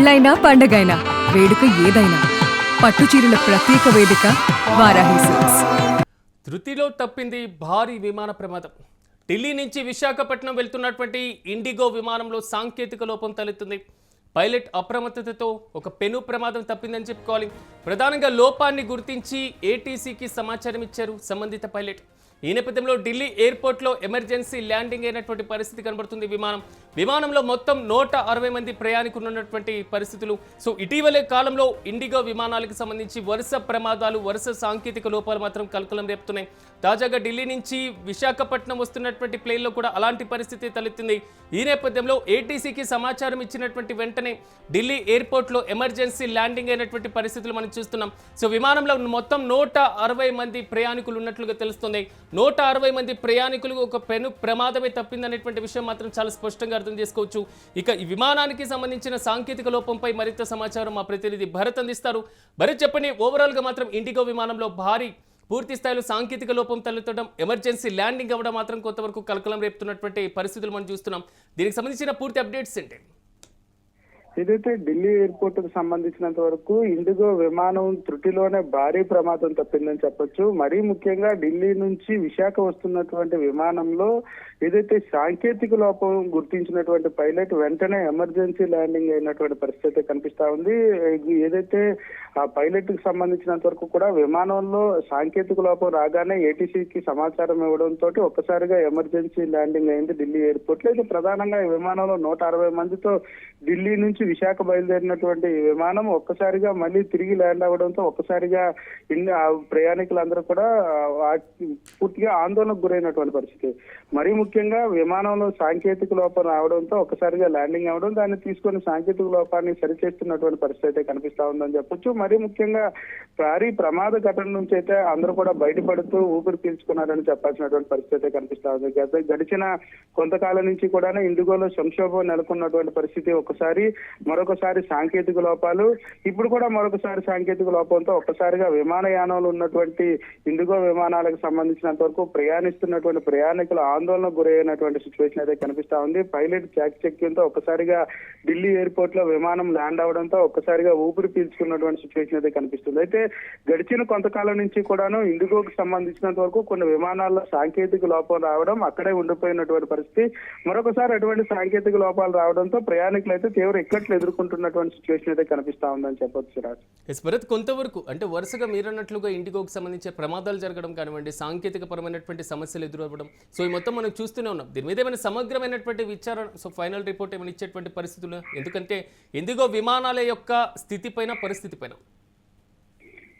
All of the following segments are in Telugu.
పెళ్ళైనా పండగైనా వేడుక ఏదైనా పట్టుచీరల ప్రత్యేక వేదిక వారాహి సిల్క్స్. ధృతిలో తప్పింది భారీ విమాన ప్రమాదం. ఢిల్లీ నుంచి విశాఖపట్నం వెళ్తున్నటువంటి ఇండిగో విమానంలో సాంకేతిక లోపం తలెత్తుంది. పైలట్ అప్రమత్తతతో ఒక పెను ప్రమాదం తప్పిందని చెప్పుకోవాలి. ప్రధానంగా లోపాన్ని గుర్తించి ఏటీసీకి సమాచారం ఇచ్చారు సంబంధిత పైలట్. ఈ నేపథ్యంలో ఢిల్లీ ఎయిర్పోర్ట్లో ఎమర్జెన్సీ ల్యాండింగ్ అయినటువంటి పరిస్థితి కనబడుతుంది. విమానంలో మొత్తం 160 మంది ప్రయాణికులు ఉన్నటువంటి పరిస్థితులు. సో ఇటీవలే కాలంలో ఇండిగో విమానాలకు సంబంధించి వరుస ప్రమాదాలు, వరుస సాంకేతిక లోపాలు మాత్రం కలకలం రేపుతున్నాయి. తాజాగా ఢిల్లీ నుంచి విశాఖపట్నం వస్తున్నటువంటి ప్లేన్లో కూడా అలాంటి పరిస్థితి తలెత్తింది. ఈ నేపథ్యంలో ఏటీసీకి సమాచారం ఇచ్చినటువంటి వెంటనే ఢిల్లీ ఎయిర్పోర్ట్లో ఎమర్జెన్సీ ల్యాండింగ్ అయినటువంటి పరిస్థితులు మనం చూస్తున్నాం. సో విమానంలో మొత్తం 160 మంది ప్రయాణికులు ఉన్నట్లుగా తెలుస్తుంది. 160 మంది ప్రయాణికులకు ఒక పెను ప్రమాదమే తప్పిందనేటువంటి విషయం మాత్రం చాలా స్పష్టంగా అర్థం చేసుకోవచ్చు. ఇక ఈ విమానానికి సంబంధించిన సాంకేతిక లోపంపై మరింత సమాచారం మా ప్రతినిధి భరత్ అందిస్తారు. భరత్, చెప్పండి, ఓవరాల్గా మాత్రం ఇండిగో విమానంలో పూర్తి స్థాయిలో సాంకేతిక లోపం తలెత్తడం, ఎమర్జెన్సీ ల్యాండింగ్ అవ్వడం మాత్రం కొంతవరకు కలకలం రేపుతున్నటువంటి పరిస్థితులు మనం చూస్తున్నాం. దీనికి సంబంధించిన పూర్తి అప్డేట్స్ ఏంటి? ఏదైతే ఢిల్లీ ఎయిర్పోర్ట్ కు సంబంధించినంత వరకు ఇండిగో విమానం త్రుటిలోనే భారీ ప్రమాదం తప్పిందని చెప్పొచ్చు. మరీ ముఖ్యంగా ఢిల్లీ నుంచి విశాఖ వస్తున్నటువంటి విమానంలో ఏదైతే సాంకేతిక లోపం గుర్తించినటువంటి పైలట్ వెంటనే ఎమర్జెన్సీ ల్యాండింగ్ అయినటువంటి పరిస్థితి కనిపిస్తా ఉంది. ఏదైతే ఆ పైలట్ కి సంబంధించినంత వరకు కూడా విమానంలో సాంకేతిక లోపం రాగానే ఏటీసీకి సమాచారం ఇవ్వడంతో ఒక్కసారిగా ఎమర్జెన్సీ ల్యాండింగ్ అయింది ఢిల్లీ ఎయిర్పోర్ట్ లో. ఇది ప్రధానంగా ఈ విమానంలో 160 మందితో ఢిల్లీ నుంచి విశాఖ బయలుదేరినటువంటి విమానం ఒక్కసారిగా మళ్ళీ తిరిగి ల్యాండ్ అవ్వడంతో ఒక్కసారిగా ప్రయాణికులందరూ కూడా పూర్తిగా ఆందోళనకు గురైనటువంటి పరిస్థితి. మరీ ముఖ్యంగా విమానంలో సాంకేతిక లోపం రావడంతో ఒక్కసారిగా ల్యాండింగ్ అవ్వడం, దాన్ని తీసుకొని సాంకేతిక లోపాన్ని సరిచేస్తున్నటువంటి పరిస్థితి కనిపిస్తా ఉందని చెప్పొచ్చు. మరీ ముఖ్యంగా భారీ ప్రమాద ఘటన నుంచి అయితే అందరూ కూడా బయటపడుతూ ఊపిరి పీల్చుకున్నారని చెప్పాల్సినటువంటి పరిస్థితి కనిపిస్తా ఉంది. గడిచిన కొంతకాలం నుంచి కూడా ఇండిగోలో సంక్షోభం నెలకొన్నటువంటి పరిస్థితి, మరొకసారి సాంకేతిక లోపాలు, ఇప్పుడు కూడా మరొకసారి సాంకేతిక లోపంతో ఒక్కసారిగా విమానయానంలో ఉన్నటువంటి ఇండిగో విమానాలకు సంబంధించినంత వరకు ప్రయాణిస్తున్నటువంటి ప్రయాణికులు ఆందోళనకు గురైనటువంటి సిచ్యువేషన్ అయితే కనిపిస్తా ఉంది. పైలట్ చాకచక్యంతో ఒక్కసారిగా ఢిల్లీ ఎయిర్పోర్ట్ లో విమానం ల్యాండ్ అవడంతో ఒక్కసారిగా ఊపిరి పీల్చుకున్నటువంటి సిచ్యువేషన్ అయితే కనిపిస్తుంది. అయితే గడిచిన కొంతకాలం నుంచి కూడాను ఇండిగోకి సంబంధించినంత వరకు కొన్ని విమానాల్లో సాంకేతిక లోపం రావడం, అక్కడే ఉండిపోయినటువంటి పరిస్థితి. మరొకసారి అటువంటి సాంకేతిక లోపాలు రావడంతో ప్రయాణికులు అయితే తీవ్ర ఇక్కట్లు ఎదుర్కొంటున్నటువంటి సిచ్యువేషన్ అయితే కనిపిస్తా ఉందని చెప్పొచ్చు. భరత్, కొంతవరకు అంటే వరుసగా మీరన్నట్లుగా ఇండిగోకి సంబంధించిన ప్రమాదాలు జరగడం కానివ్వండి, సాంకేతిక పరమైనటువంటి సమస్యలు ఎదురవ్వడం, సో ఈ మొత్తం మనం చూస్తూనే ఉన్నాం. దీని మీద ఏమైనా సమగ్రమైనటువంటి విచారణ, సో ఫైనల్ రిపోర్ట్ ఏమైనా ఇచ్చేటువంటి పరిస్థితులు, ఎందుకంటే ఇండిగో విమానాల యొక్క స్థితిపైన, పరిస్థితి పైన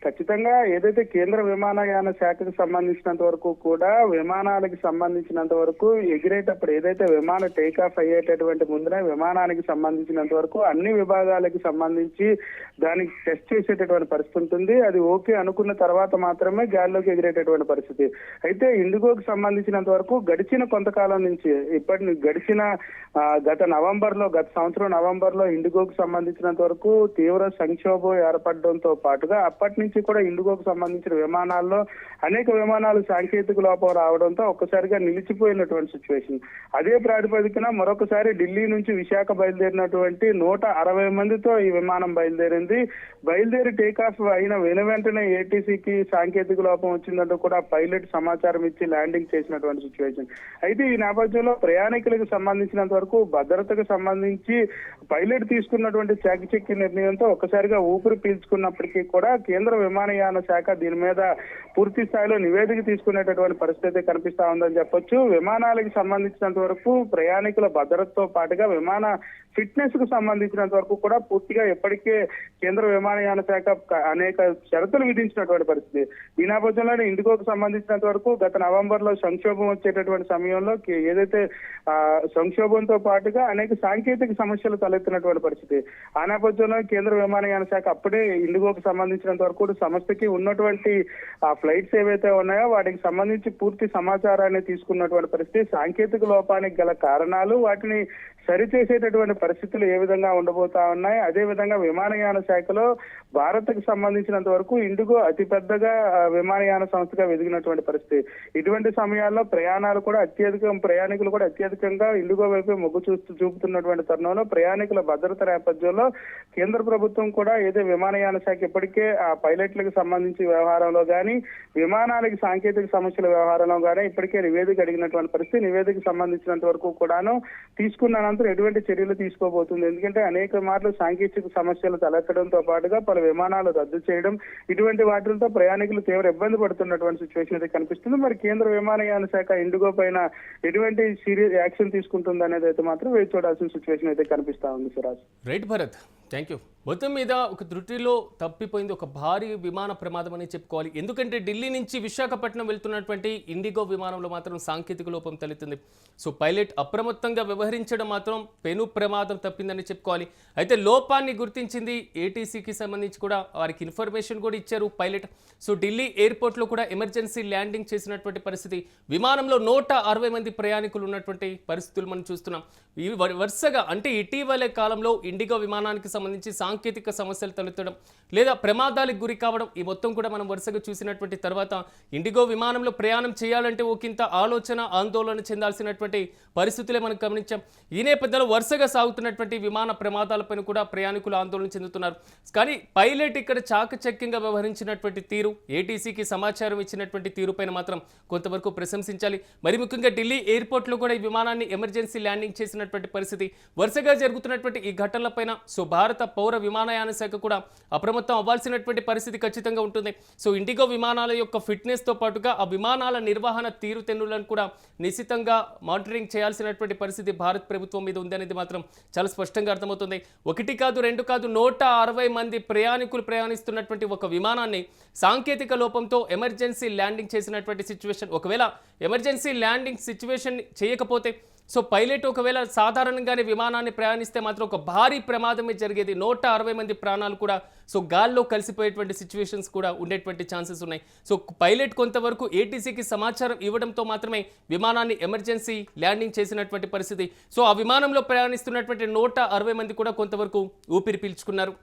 ఖచ్చితంగా ఏదైతే కేంద్ర విమానయాన శాఖకు సంబంధించినంత వరకు కూడా విమానాలకు సంబంధించినంత వరకు ఎగిరేటప్పుడు ఏదైతే విమాన టేకాఫ్ అయ్యేటటువంటి ముందునే విమానానికి సంబంధించినంత వరకు అన్ని విభాగాలకు సంబంధించి దానికి టెస్ట్ చేసేటటువంటి పరిస్థితి ఉంటుంది. అది ఓకే అనుకున్న తర్వాత మాత్రమే గాలిలోకి ఎగిరేటటువంటి పరిస్థితి. అయితే ఇండిగోకి సంబంధించినంత వరకు గడిచిన కొంతకాలం నుంచి గత సంవత్సరం నవంబర్ లో ఇండిగోకి సంబంధించినంత వరకు తీవ్ర సంక్షోభం ఏర్పడడంతో పాటుగా అప్పటి నుంచి కూడా ఇండిగోకు సంబంధించిన విమానాల్లో అనేక విమానాలు సాంకేతిక లోపం రావడంతో ఒక్కసారిగా నిలిచిపోయినటువంటి సిచ్యువేషన్. అదే ప్రాతిపదికన మరొకసారి ఢిల్లీ నుంచి విశాఖ బయలుదేరినటువంటి 160 మందితో ఈ విమానం బయలుదేరి టేకాఫ్ అయిన వెంటనే ఏటీసీకి సాంకేతిక లోపం వచ్చిందంటూ కూడా పైలట్ సమాచారం ఇచ్చి ల్యాండింగ్ చేసినటువంటి సిచ్యువేషన్. అయితే ఈ నేపథ్యంలో ప్రయాణికులకు సంబంధించినంత వరకు భద్రతకు సంబంధించి పైలట్ తీసుకున్నటువంటి చాకచక్య నిర్ణయంతో ఒక్కసారిగా ఊపిరి పీల్చుకున్నప్పటికీ కూడా కేంద్ర విమానయాన శాఖ దీని మీద పూర్తి స్థాయిలో నివేదిక తీసుకునేటటువంటి పరిస్థితి కనిపిస్తా ఉందని చెప్పొచ్చు. విమానాలకు సంబంధించినంత వరకు ప్రయాణికుల భద్రతతో పాటుగా విమాన ఫిట్నెస్ కు సంబంధించినంత వరకు కూడా పూర్తిగా ఇప్పటికే కేంద్ర విమానయాన శాఖ అనేక షరతులు విధించినటువంటి పరిస్థితి. ఈ నేపథ్యంలోనే ఇండిగోకు సంబంధించినంత వరకు గత నవంబర్ లో సంక్షోభం వచ్చేటటువంటి సమయంలో ఏదైతే సంక్షోభంతో పాటుగా అనేక సాంకేతిక సమస్యలు తలెత్తినటువంటి పరిస్థితి. ఆ నేపథ్యంలో కేంద్ర విమానయాన శాఖ అప్పుడే ఇండిగోకు సంబంధించినంత వరకు సంస్థకి ఉన్నటువంటి ఆ ఫ్లైట్స్ ఏవైతే ఉన్నాయో వాటికి సంబంధించి పూర్తి సమాచారాన్ని తీసుకున్నటువంటి పరిస్థితి, సాంకేతిక లోపానికి గల కారణాలు, వాటిని సరిచేసేటటువంటి పరిస్థితులు ఏ విధంగా ఉండబోతా ఉన్నాయి. అదే విధంగా విమానయాన శాఖలో భారత్కు సంబంధించినంత వరకు ఇండిగో అతిపెద్దగా విమానయాన సంస్థగా వెదిగినటువంటి పరిస్థితి. ఇటువంటి సమయాల్లో ప్రయాణికులు కూడా అత్యధికంగా ఇండిగో వైపు మొగ్గు చూపుతున్నటువంటి తరుణంలో ప్రయాణికుల భద్రత నేపథ్యంలో కేంద్ర ప్రభుత్వం కూడా ఏదో విమానయాన శాఖ ఇప్పటికే ఆ పైలట్లకు సంబంధించి వ్యవహారంలో గానీ విమానాలకి సాంకేతిక సమస్యల వ్యవహారంలో గానీ ఇప్పటికే నివేదిక అడిగినటువంటి పరిస్థితి. నివేదిక సంబంధించినంత వరకు కూడాను తీసుకున్న అనంతరం ఎటువంటి చర్యలు తీసుకోబోతుంది. ఎందుకంటే అనేక మార్లు సాంకేతిక సమస్యలు తలెత్తడంతో పాటుగా పలు విమానాలు రద్దు చేయడం, ఇటువంటి వాటితో ప్రయాణికులు తీవ్ర ఇబ్బంది పడుతున్నటువంటి సిచ్యువేషన్ అయితే కనిపిస్తుంది. మరి కేంద్ర విమానయాన శాఖ ఇండిగో పైన ఎటువంటి సీరియస్ యాక్షన్ తీసుకుంటుంది అనేది అయితే మాత్రం వేచి చూడాల్సిన సిచ్యువేషన్ అయితే కనిపిస్తా ఉంది. Siraj. Right Bharat, thank you. మొత్తం మీద ఒక త్రుటిలో తప్పిపోయింది ఒక భారీ విమాన ప్రమాదం అని చెప్పుకోవాలి. ఎందుకంటే ఢిల్లీ నుంచి విశాఖపట్నం వెళ్తున్నటువంటి ఇండిగో విమానంలో మాత్రం సాంకేతిక లోపం తలెత్తింది. సో పైలట్ అప్రమత్తంగా వ్యవహరించడం మాత్రం పెను ప్రమాదం తప్పిందని చెప్పుకోవాలి. అయితే లోపాన్ని గుర్తించింది ఏటీసీకి సంబంధించి కూడా వారికి ఇన్ఫర్మేషన్ కూడా ఇచ్చారు పైలట్. సో ఢిల్లీ ఎయిర్పోర్ట్లో కూడా ఎమర్జెన్సీ ల్యాండింగ్ చేసినటువంటి పరిస్థితి. విమానంలో 160 మంది ప్రయాణికులు ఉన్నటువంటి పరిస్థితులు మనం చూస్తున్నాం. ఇవి వరుసగా అంటే ఇటీవలే కాలంలో ఇండిగో విమానానికి సంబంధించి సాంకేతిక సమస్యలు తలెత్తడం లేదా ప్రమాదాలకు గురి కావడం ఈ మొత్తం కూడా మనం వరుసగా చూసినటువంటి తర్వాత ఇండిగో విమానంలో ప్రయాణం చేయాలంటే ఒకంత ఆందోళన చెందాల్సినటువంటి పరిస్థితులే మనం గమనించాం. ఈ నేపథ్యంలో వరుసగా సాగుతున్నటువంటి విమాన ప్రమాదాలపైన కూడా ప్రయాణికులు ఆందోళన చెందుతున్నారు. కానీ పైలట్ ఇక్కడ చాకచక్యంగా వ్యవహరించినటువంటి తీరు, ఏటీసీకి సమాచారం ఇచ్చినటువంటి తీరుపైన మాత్రం కొంతవరకు ప్రశంసించాలి. మరి ముఖ్యంగా ఢిల్లీ ఎయిర్పోర్ట్లో కూడా ఈ విమానాన్ని ఎమర్జెన్సీ ల్యాండింగ్ చేసినటువంటి పరిస్థితి. వరుసగా జరుగుతున్నటువంటి ఈ ఘటనలపైన సో భారత పౌర విమానయాన శాఖ కూడా అప్రమత్తం అవ్వాల్సినటువంటి పరిస్థితి ఖచ్చితంగా ఉంటుంది. సో ఇండిగో విమానాల యొక్క ఫిట్నెస్తో పాటుగా ఆ విమానాల నిర్వహణ తీరుతెన్నులను కూడా నిశితంగా మానిటరింగ్ చేయాల్సినటువంటి పరిస్థితి భారత్ ప్రభుత్వం మీద ఉంది అనేది మాత్రం చాలా స్పష్టంగా అర్థమవుతుంది. 1 కాదు 2 కాదు 160 మంది ప్రయాణికులు ప్రయాణిస్తున్నటువంటి ఒక విమానాన్ని సాంకేతిక లోపంతో ఎమర్జెన్సీ ల్యాండింగ్ చేసినటువంటి సిచ్యువేషన్. ఒకవేళ ఎమర్జెన్సీ ల్యాండింగ్ సిచ్యువేషన్ చేయకపోతే సో పైలట్ ఒకవేళ సాధారణంగానే విమానాన్ని ప్రయాణిస్తే మాత్రం ఒక భారీ ప్రమాదమే జరిగేది. 160 మంది ప్రాణాలు కూడా సో గాల్లో కలిసిపోయేటువంటి సిచ్యువేషన్స్ కూడా ఉండేటువంటి ఛాన్సెస్ ఉన్నాయి. సో పైలట్ కొంతవరకు ఏటీసీకి సమాచారం ఇవ్వడంతో మాత్రమే విమానాన్ని ఎమర్జెన్సీ ల్యాండింగ్ చేసినటువంటి పరిస్థితి. సో ఆ విమానంలో ప్రయాణిస్తున్నటువంటి 160 మంది కూడా కొంతవరకు ఊపిరి పీల్చుకున్నారు.